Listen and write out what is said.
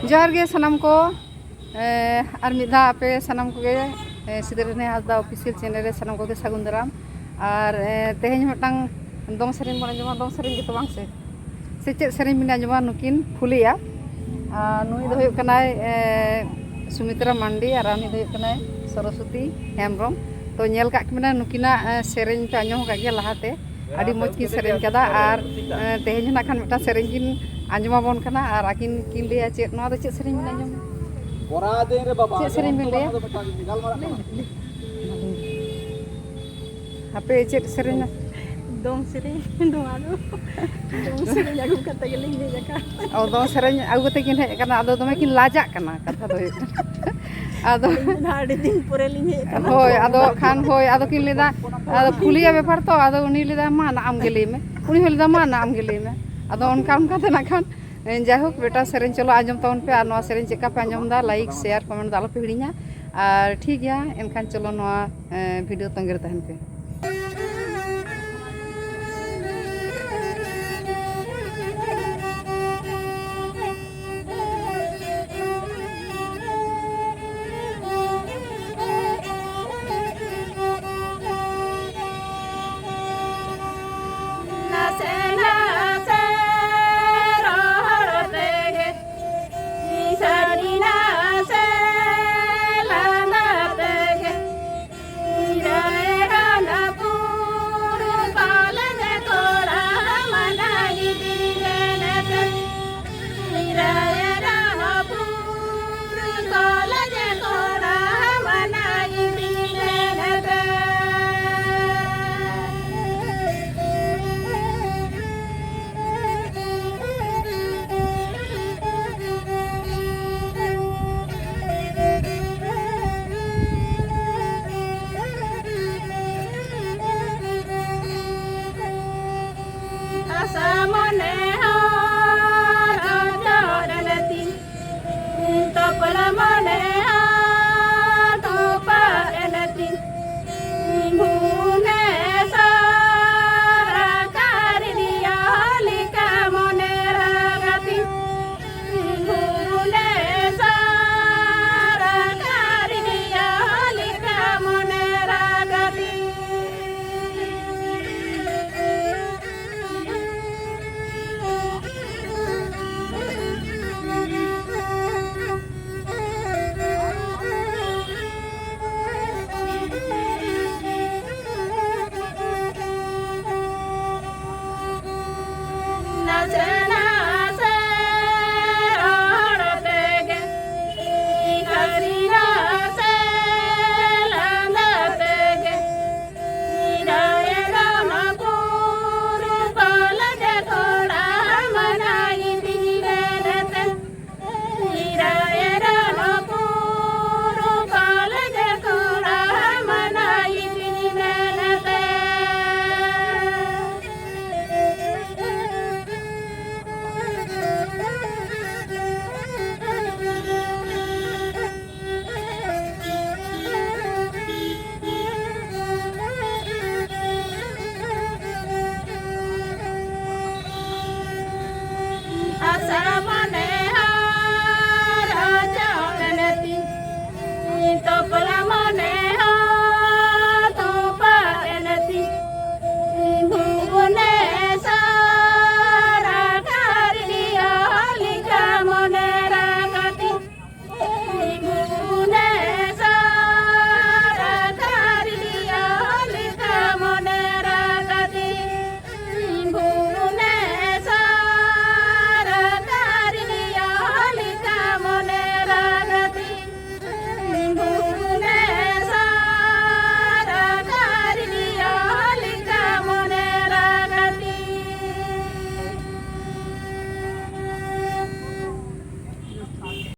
जोहार गे सनम को और मिधा आपे सनम को गे सिदरने हासदा ऑफिशियल चैनल रे सनम को गे सगुन दाराम और तेहेñ मिटांग दong सेरेñ बन आंजमा दong सेरेñ गे तो बांग से चेद सेरेñ बिन आंजमा नुकिन फुलिया नुई दो हुयुग कनाय सुमित्रा मांडी और आनी दो हुयुग कनाय सरस्वती हेमब्रम तो नेल काक मेना नुकिना सेरेñ पे आंजम का गे लहाते आदि मोज की सेरेñ कदा और तेहेñ ना खान मिटा सेरेñ किन आंजमा बन कना और आकिन किन लिया चेद नवा दो चेद सेरेñ बिन आंजम चेद सेरेñ बिन लिया हापे चेद सेरेñ dong sering dong anu dong sering aku kata geling dia jaka और दो सेरेñ आगु ते किन हेज कना आदो दमे किन लाजा कना कथा दो आदो ᱟᱹᱰᱤ ᱫᱤᱱ ᱯᱚᱨᱮ ᱞᱤᱧ ᱦᱮᱡ ᱟᱠᱟᱱᱟ होय आदो खान होय आदो किन लेदा आदो फुलिया बेपार तो आदो उनी लेदा मा ना आम गेली में उनी होय लेदा मा ना आम गेली में आदो उनका उनका ते ना खान जाहोक बेटा सेरेñ चलो आंजम ताउन पे और नवा सेरेñ चेका पे आंजम दा लाइक शेयर कमेंट दा आलो पे हिड़िña और ठीक गया एनखान चलो नवा वीडियो तंगे तहन पे